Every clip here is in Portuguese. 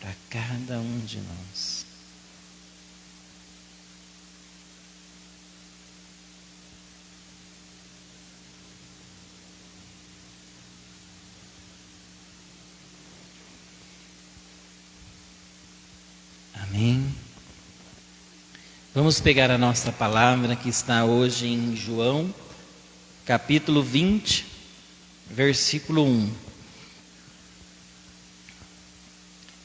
para cada um de nós. Amém. Vamos pegar a nossa palavra que está hoje em João, capítulo 20, versículo 1.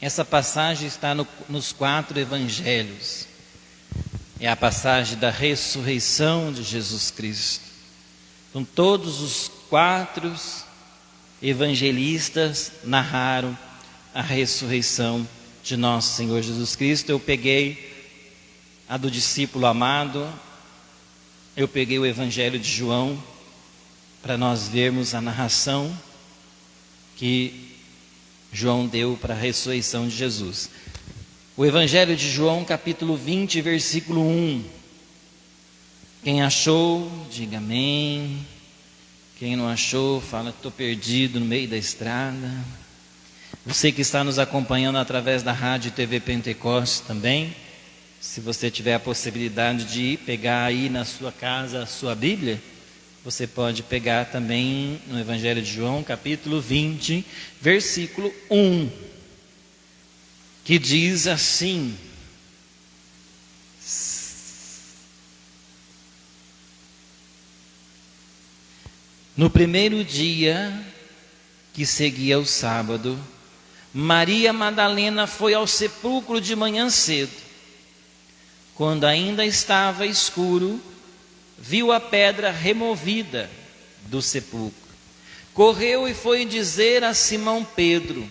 Essa passagem está nos 4 evangelhos. É a passagem da ressurreição de Jesus Cristo. Então, todos os 4 evangelistas narraram a ressurreição de nosso Senhor Jesus Cristo. Eu peguei a do discípulo amado, eu peguei o Evangelho de João, para nós vermos a narração que João deu para a ressurreição de Jesus. O Evangelho de João, capítulo 20, versículo 1. Quem achou, diga amém. Quem não achou, fala que estou perdido no meio da estrada. Você que está nos acompanhando através da rádio e TV Pentecoste também, se você tiver a possibilidade de pegar aí na sua casa a sua Bíblia, você pode pegar também no Evangelho de João, capítulo 20, versículo 1, que diz assim: no primeiro dia que seguia o sábado, Maria Madalena foi ao sepulcro de manhã cedo. Quando ainda estava escuro, viu a pedra removida do sepulcro. Correu e foi dizer a Simão Pedro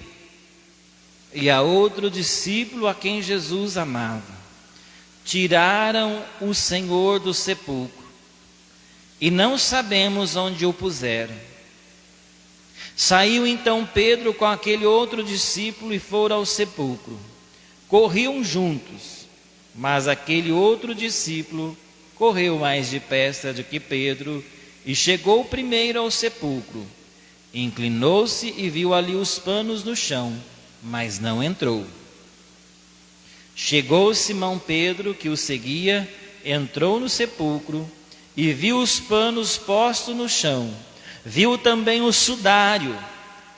e a outro discípulo a quem Jesus amava: tiraram o Senhor do sepulcro e não sabemos onde o puseram. Saiu então Pedro com aquele outro discípulo e foram ao sepulcro. Corriam juntos, mas aquele outro discípulo correu mais depressa do que Pedro e chegou primeiro ao sepulcro. Inclinou-se e viu ali os panos no chão, mas não entrou. Chegou Simão Pedro, que o seguia, entrou no sepulcro e viu os panos postos no chão. Viu também o sudário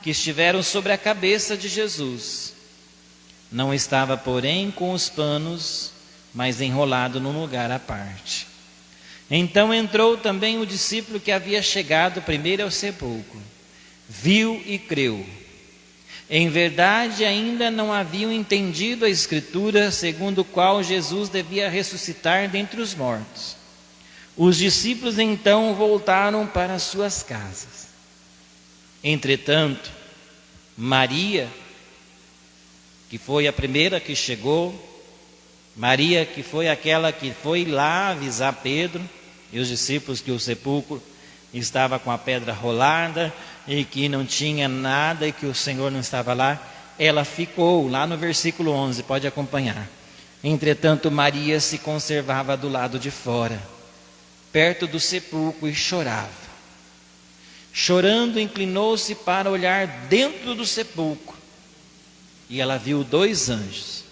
que estiveram sobre a cabeça de Jesus. Não estava, porém, com os panos, mas enrolado num lugar à parte. Então entrou também o discípulo que havia chegado primeiro ao sepulcro. Viu e creu. Em verdade, ainda não haviam entendido a Escritura, segundo a qual Jesus devia ressuscitar dentre os mortos. Os discípulos então voltaram para suas casas. Entretanto, Maria, que foi a primeira que chegou, Maria, que foi aquela que foi lá avisar Pedro e os discípulos que o sepulcro estava com a pedra rolada e que não tinha nada e que o Senhor não estava lá, ela ficou lá no versículo 11, pode acompanhar. Entretanto, Maria se conservava do lado de fora, perto do sepulcro, e chorava. Chorando, inclinou-se para olhar dentro do sepulcro, e ela viu 2 anjos,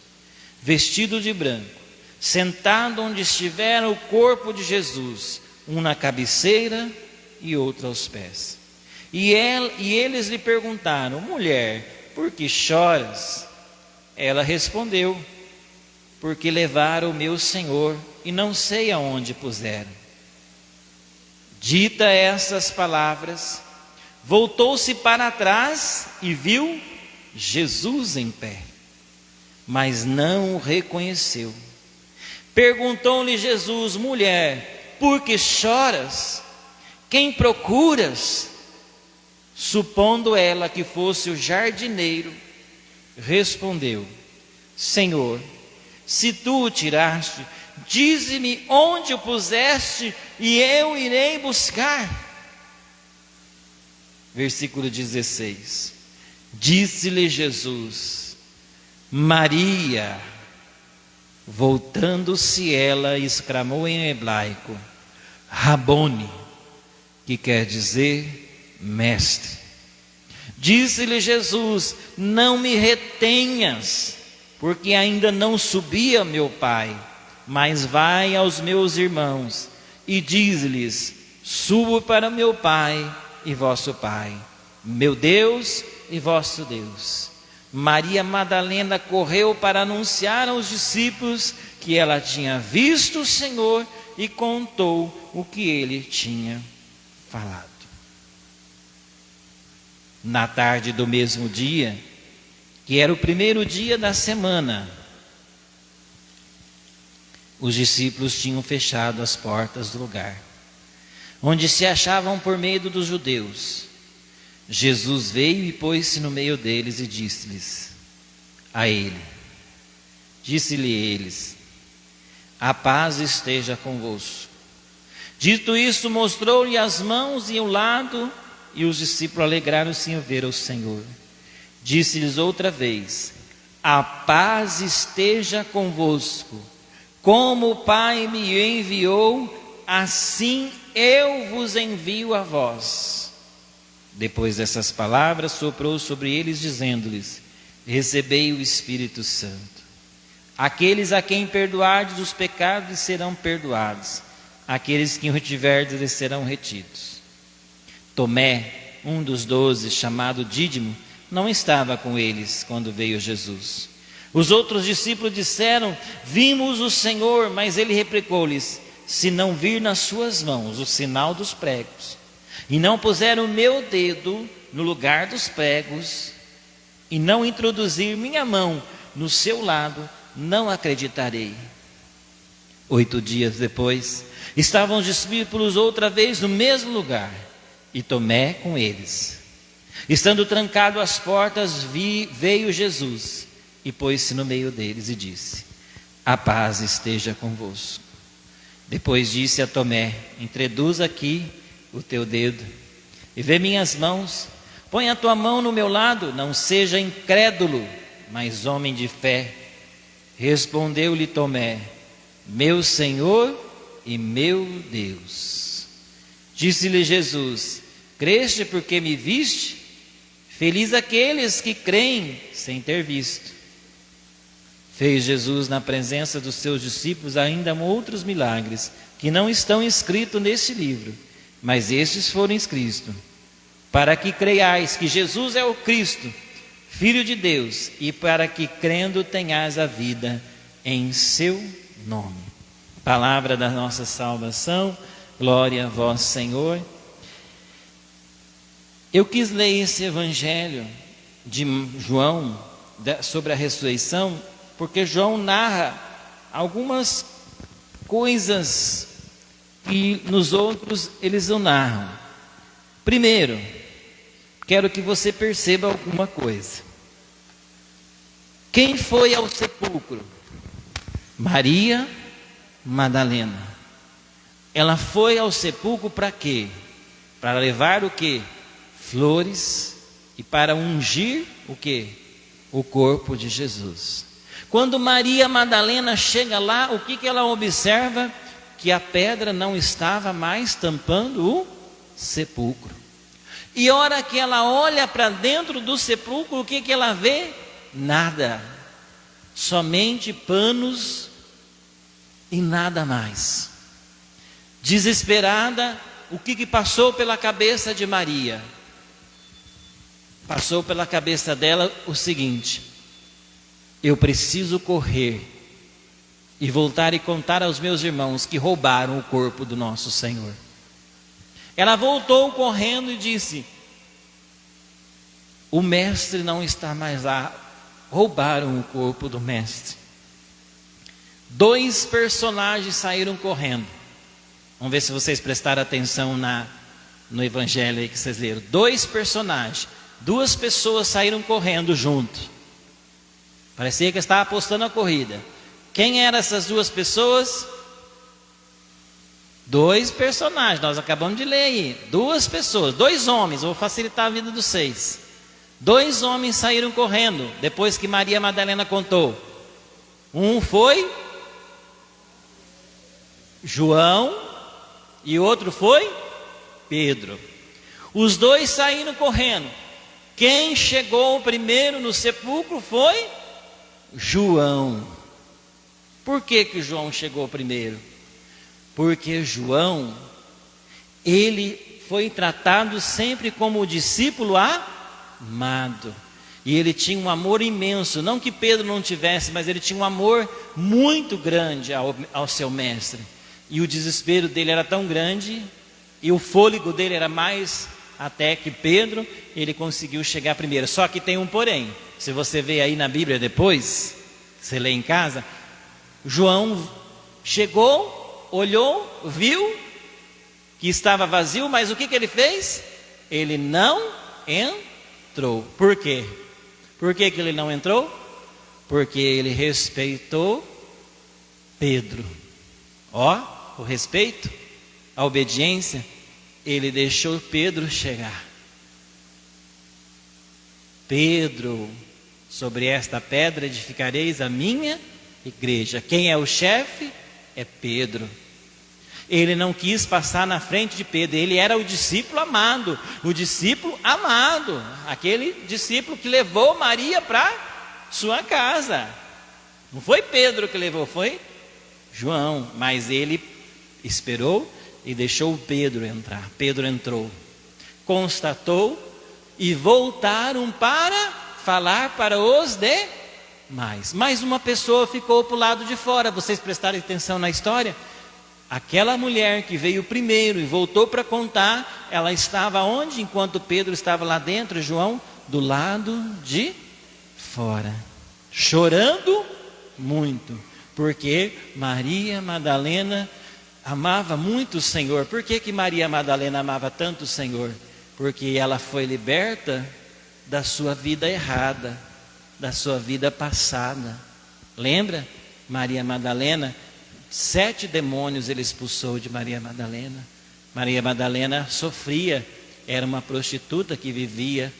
vestido de branco, sentado onde estivera o corpo de Jesus, um na cabeceira e outro aos pés. E eles lhe perguntaram: mulher, por que choras? Ela respondeu: porque levaram o meu Senhor e não sei aonde puseram. Dita essas palavras, voltou-se para trás e viu Jesus em pé, mas não o reconheceu. Perguntou-lhe Jesus: mulher, por que choras? Quem procuras? Supondo ela que fosse o jardineiro, respondeu: Senhor, se tu o tiraste, dize-me onde o puseste e eu irei buscar. Versículo 16. Disse-lhe Jesus: Maria. Voltando-se ela, exclamou em hebraico: Rabone, que quer dizer mestre. Disse-lhe Jesus: não me retenhas, porque ainda não subi a meu Pai. Mas vai aos meus irmãos e diz-lhes: subo para meu Pai e vosso Pai, meu Deus e vosso Deus. Maria Madalena correu para anunciar aos discípulos que ela tinha visto o Senhor e contou o que ele tinha falado. Na tarde do mesmo dia, que era o primeiro dia da semana, os discípulos tinham fechado as portas do lugar onde se achavam por medo dos judeus. Jesus veio e pôs-se no meio deles e disse-lhes disse-lhe eles: a paz esteja convosco. Dito isso, mostrou-lhe as mãos e o lado, e os discípulos alegraram-se em ver o Senhor. Disse-lhes outra vez: a paz esteja convosco. Como o Pai me enviou, assim eu vos envio a vós. Depois dessas palavras, soprou sobre eles, dizendo-lhes: recebei o Espírito Santo. Aqueles a quem perdoardes os pecados serão perdoados, aqueles que retiverdes lhes serão retidos. Tomé, um dos 12, chamado Dídimo, não estava com eles quando veio Jesus. Os outros discípulos disseram: vimos o Senhor. Mas ele replicou-lhes: se não vir nas suas mãos o sinal dos pregos, e não puser o meu dedo no lugar dos pregos, e não introduzir minha mão no seu lado, não acreditarei. 8 dias depois, estavam os discípulos outra vez no mesmo lugar, e Tomé com eles. Estando trancado as portas, veio Jesus e pôs-se no meio deles e disse: a paz esteja convosco. Depois disse a Tomé: introduz aqui o teu dedo e vê minhas mãos, põe a tua mão no meu lado, não seja incrédulo, mas homem de fé. Respondeu-lhe Tomé: meu Senhor e meu Deus. Disse-lhe Jesus: creste porque me viste? Feliz aqueles que creem sem ter visto. Fez Jesus na presença dos seus discípulos ainda outros milagres, que não estão escritos neste livro, mas estes foram escritos, para que creiais que Jesus é o Cristo, Filho de Deus, e para que crendo tenhais a vida em seu nome. Palavra da nossa salvação, glória a vós, Senhor. Eu quis ler esse evangelho de João sobre a ressurreição, porque João narra algumas coisas que nos outros eles não narram. Primeiro, quero que você perceba alguma coisa. Quem foi ao sepulcro? Maria Madalena. Ela foi ao sepulcro para quê? Para levar o quê? Flores, e para ungir o quê? O corpo de Jesus. Quando Maria Madalena chega lá, o que ela observa? Que a pedra não estava mais tampando o sepulcro. E a hora que ela olha para dentro do sepulcro, o que ela vê? Nada, somente panos e nada mais. Desesperada, o que passou pela cabeça de Maria? Passou pela cabeça dela o seguinte: eu preciso correr e voltar e contar aos meus irmãos que roubaram o corpo do nosso Senhor. Ela voltou correndo e disse: o mestre não está mais lá, roubaram o corpo do mestre. 2 personagens saíram correndo. Vamos ver se vocês prestaram atenção no evangelho aí que vocês leram. 2 personagens, 2 pessoas saíram correndo junto. Parecia que estava apostando a corrida. Quem eram essas 2 pessoas? 2 personagens, nós acabamos de ler aí. 2 pessoas, 2 homens, vou facilitar a vida dos 6. 2 homens saíram correndo, depois que Maria Madalena contou. Um foi João e outro foi Pedro. Os 2 saíram correndo. Quem chegou primeiro no sepulcro foi João. Por que João chegou primeiro? Porque João, ele foi tratado sempre como o discípulo amado. E ele tinha um amor imenso, não que Pedro não tivesse, mas ele tinha um amor muito grande ao seu mestre. E o desespero dele era tão grande, e o fôlego dele era mais até que Pedro, ele conseguiu chegar primeiro. Só que tem um porém, se você vê aí na Bíblia depois, você lê em casa, João chegou, olhou, viu que estava vazio, mas o que ele fez? Ele não entrou. Por quê? Por que ele não entrou? Porque ele respeitou Pedro. Ó, o respeito, a obediência, ele deixou Pedro chegar. Pedro, sobre esta pedra edificareis a minha igreja. Quem é o chefe? É Pedro. Ele não quis passar na frente de Pedro, ele era o discípulo amado, aquele discípulo que levou Maria para sua casa. Não foi Pedro que levou, foi João, mas ele esperou e deixou Pedro entrar. Pedro entrou, constatou e voltaram para falar para os demais. Mais uma pessoa ficou para o lado de fora. Vocês prestarem atenção na história? Aquela mulher que veio primeiro e voltou para contar, ela estava onde? Enquanto Pedro estava lá dentro, João, do lado de fora, chorando muito, porque Maria Madalena amava muito o Senhor. Por que Maria Madalena amava tanto o Senhor? Porque ela foi liberta da sua vida errada, da sua vida passada. Lembra? Maria Madalena, 7 demônios ele expulsou de Maria Madalena. Maria Madalena sofria, era uma prostituta que vivia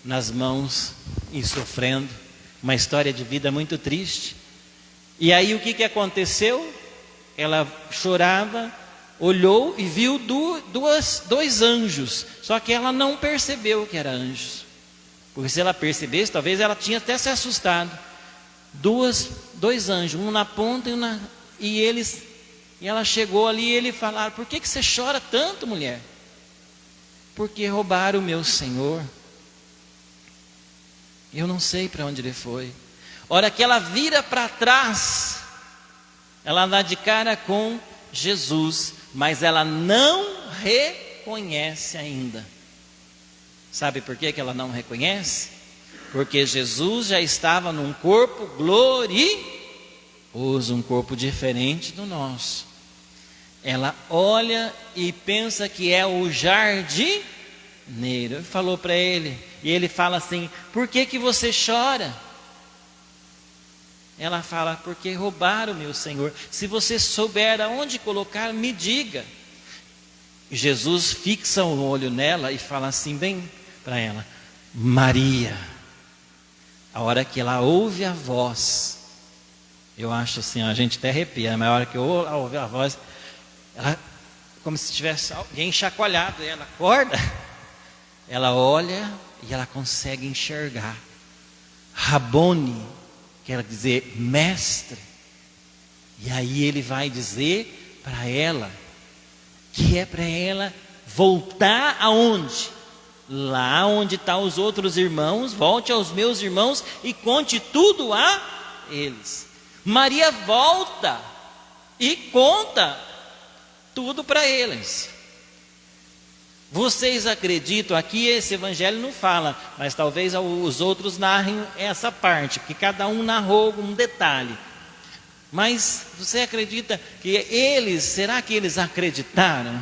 nas mãos e sofrendo, uma história de vida muito triste. E aí o que aconteceu? Ela chorava, olhou e viu dois anjos, só que ela não percebeu que eram anjos, porque se ela percebesse, talvez ela tinha até se assustado. Dois anjos, um na ponta e ela chegou ali e ele falaram: por que você chora tanto, mulher? Porque roubaram o meu Senhor. Eu não sei para onde ele foi. Hora que ela vira para trás, ela dá de cara com Jesus, mas ela não reconhece ainda. Sabe por que ela não reconhece? Porque Jesus já estava num corpo glorioso, um corpo diferente do nosso. Ela olha e pensa que é o jardineiro. Ele falou para ele, e ele fala assim: por que você chora? Ela fala: porque roubaram meu Senhor. Se você souber aonde colocar, me diga. Jesus fixa o olho nela e fala assim bem para ela: Maria. A hora que ela ouve a voz, eu acho assim, a gente até arrepia, mas a hora que eu ouvi a voz, ela, como se tivesse alguém chacoalhado ela, acorda. Ela olha e ela consegue enxergar. Rabone quer dizer mestre. E aí ele vai dizer para ela que é para ela voltar aonde? Lá onde estão os outros irmãos. Volte aos meus irmãos e conte tudo a eles. Maria volta e conta tudo para eles. Vocês acreditam, aqui esse evangelho não fala, mas talvez os outros narrem essa parte, porque cada um narrou um detalhe. Mas você acredita que eles, será que eles acreditaram?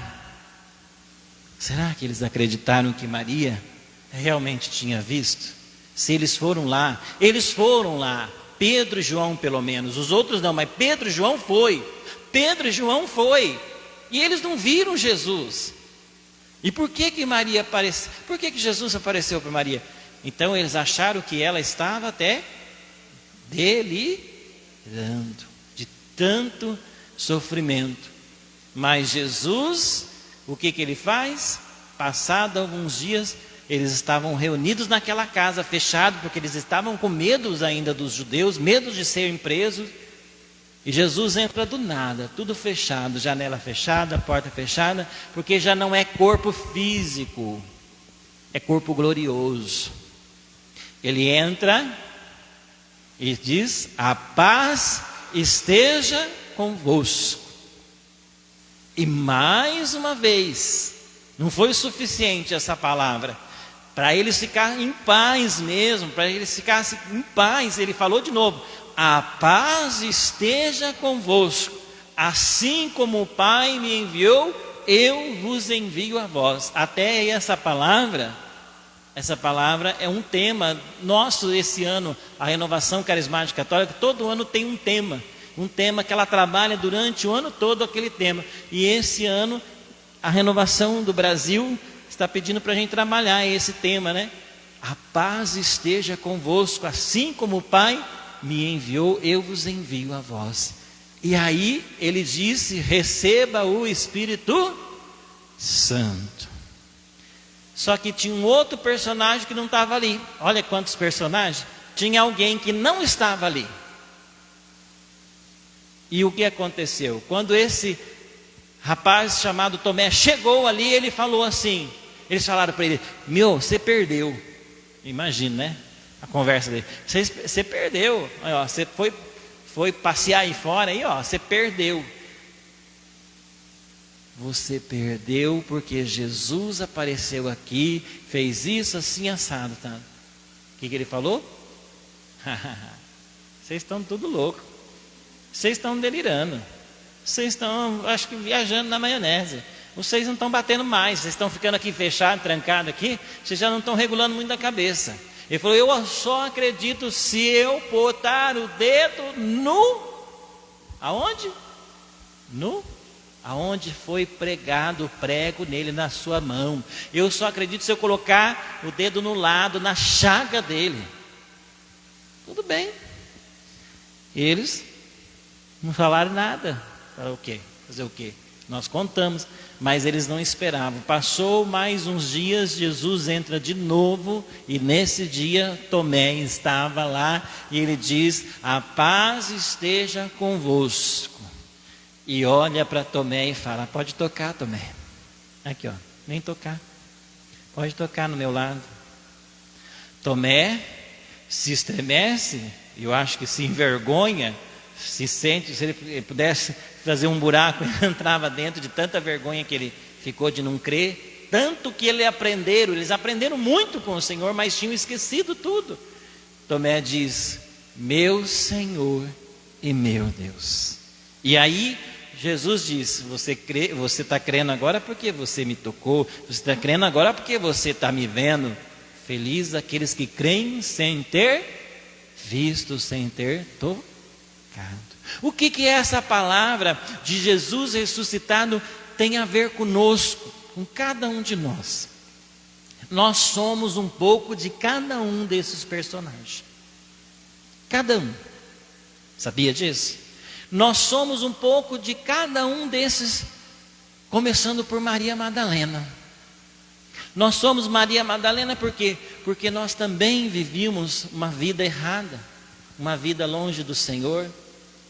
Será que eles acreditaram que Maria realmente tinha visto? Se eles foram lá, Pedro e João pelo menos, os outros não, mas Pedro e João foi, e eles não viram Jesus. E por que Maria apareceu? Por que Jesus apareceu para Maria? Então eles acharam que ela estava até delirando de tanto sofrimento. Mas Jesus, o que ele faz? Passado alguns dias, Eles estavam reunidos naquela casa fechada, porque eles estavam com medos ainda dos judeus, medo de serem presos. E Jesus entra do nada, tudo fechado, janela fechada, porta fechada, porque já não é corpo físico, é corpo glorioso. Ele entra e diz: a paz esteja convosco. E mais uma vez, não foi suficiente essa palavra, para eles ficarem em paz mesmo, para eles ficassem em paz, ele falou de novo: a paz esteja convosco, assim como o Pai me enviou, eu vos envio a vós. Até essa palavra é um tema nosso esse ano. A Renovação Carismática Católica todo ano tem um tema que ela trabalha durante o ano todo, aquele tema. E esse ano a Renovação do Brasil está pedindo para a gente trabalhar esse tema, né? A paz esteja convosco, assim como o Pai me enviou, eu vos envio a vós. E aí ele disse: receba o Espírito Santo. Só que tinha um outro personagem que não estava ali. Olha quantos personagens. Tinha alguém que não estava ali. E o que aconteceu? Quando esse rapaz chamado Tomé chegou ali, ele falou assim, eles falaram para ele: meu, você perdeu. Imagina, né? A conversa dele: você perdeu, aí, ó, você foi passear aí fora, aí, ó, você perdeu. Você perdeu porque Jesus apareceu aqui, fez isso assim assado, tá? O que ele falou? Vocês estão tudo louco, vocês estão delirando, vocês estão, acho que viajando na maionese. Vocês não estão batendo mais, vocês estão ficando aqui fechados, trancados aqui, vocês já não estão regulando muito a cabeça. Ele falou: eu só acredito se eu botar o dedo aonde? Aonde foi pregado o prego nele, na sua mão. Eu só acredito se eu colocar o dedo no lado, na chaga dele. Tudo bem. Eles não falaram nada. Falaram o quê? Fazer o quê? Nós contamos, mas eles não esperavam. Passou mais uns dias, Jesus entra de novo, e nesse dia Tomé estava lá, e ele diz: a paz esteja convosco. E olha para Tomé e fala: pode tocar, Tomé. Aqui, ó, vem tocar. Pode tocar no meu lado. Tomé se estremece, eu acho que se envergonha, se sente, se ele pudesse fazer um buraco, ele entrava dentro, de tanta vergonha que ele ficou de não crer. Tanto que eles aprenderam muito com o Senhor, mas tinham esquecido tudo. Tomé diz: meu Senhor e meu Deus. E aí Jesus diz: você está crendo agora porque você me tocou, você está crendo agora porque você está me vendo. Feliz aqueles que creem sem ter visto, sem ter tocado. O que é essa palavra de Jesus ressuscitado tem a ver conosco, com cada um de nós? Nós somos um pouco de cada um desses personagens. Cada um. Sabia disso? Nós somos um pouco de cada um desses, começando por Maria Madalena. Nós somos Maria Madalena por quê? Porque nós também vivíamos uma vida errada, uma vida longe do Senhor,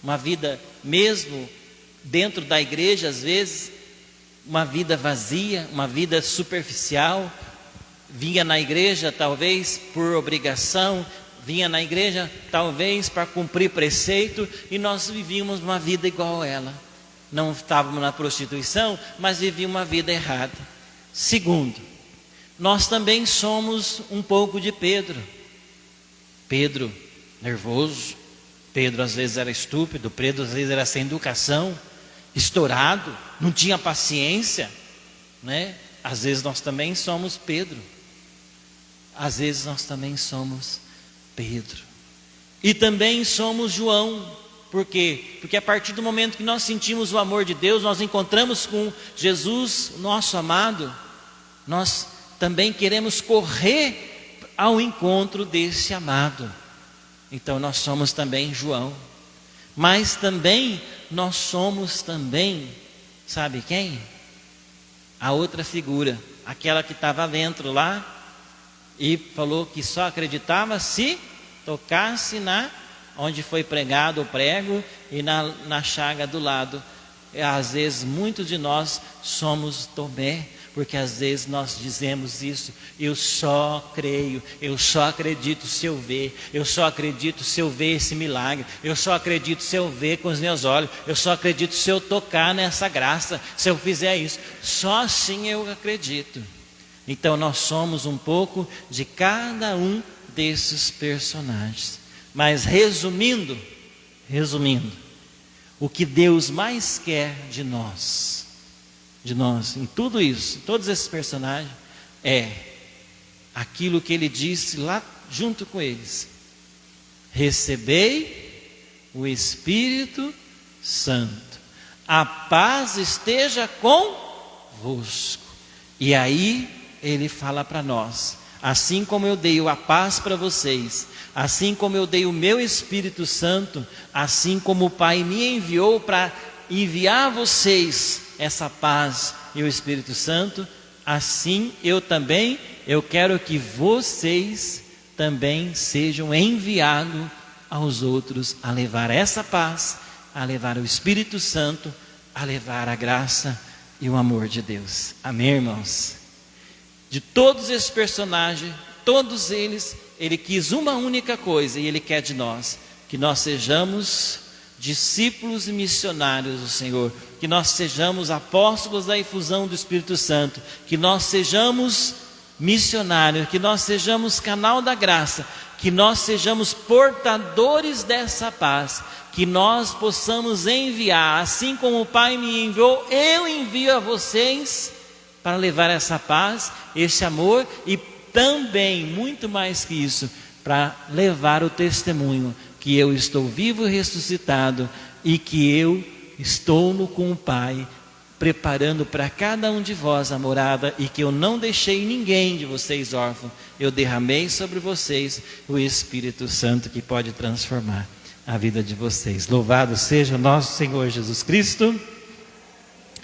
uma vida mesmo dentro da igreja, às vezes, uma vida vazia, uma vida superficial. Vinha na igreja talvez por obrigação, vinha na igreja talvez para cumprir preceito, e nós vivíamos uma vida igual a ela. Não estávamos na prostituição, mas vivíamos uma vida errada. Segundo, nós também somos um pouco de Pedro. Pedro nervoso, Pedro às vezes era estúpido, Pedro às vezes era sem educação, estourado, não tinha paciência, né? Às vezes nós também somos Pedro. Às vezes nós também somos Pedro. E também somos João. Por quê? Porque a partir do momento que nós sentimos o amor de Deus, nós encontramos com Jesus, nosso amado, nós também queremos correr ao encontro desse amado. Então nós somos também João. Mas também nós somos também, sabe quem? A outra figura, aquela que estava dentro lá, e falou que só acreditava se tocasse onde foi pregado o prego e na chaga do lado. Às vezes muitos de nós somos Tomé, porque às vezes nós dizemos isso: eu só creio, eu só acredito se eu ver, eu só acredito se eu ver esse milagre, eu só acredito se eu ver com os meus olhos, eu só acredito se eu tocar nessa graça, se eu fizer isso, só assim eu acredito. Então nós somos um pouco de cada um desses personagens. Mas resumindo, o que Deus mais quer de nós, em tudo isso, todos esses personagens, é aquilo que Ele disse lá junto com eles: recebei o Espírito Santo, a paz esteja convosco. E aí Ele fala para nós: assim como eu dei a paz para vocês, assim como eu dei o meu Espírito Santo, assim como o Pai me enviou para enviar a vocês essa paz e o Espírito Santo, assim eu quero que vocês também sejam enviados aos outros a levar essa paz, a levar o Espírito Santo, a levar a graça e o amor de Deus. Amém, irmãos? De todos esses personagens, todos eles, Ele quis uma única coisa, e Ele quer de nós: que nós sejamos discípulos e missionários do Senhor, que nós sejamos apóstolos da infusão do Espírito Santo, que nós sejamos missionários, que nós sejamos canal da graça, que nós sejamos portadores dessa paz, que nós possamos enviar, assim como o Pai me enviou, eu envio a vocês para levar essa paz, esse amor, e também, muito mais que isso, para levar o testemunho que eu estou vivo e ressuscitado, e que eu estou com o Pai, preparando para cada um de vós a morada, e que eu não deixei ninguém de vocês órfão, eu derramei sobre vocês o Espírito Santo, que pode transformar a vida de vocês. Louvado seja o nosso Senhor Jesus Cristo.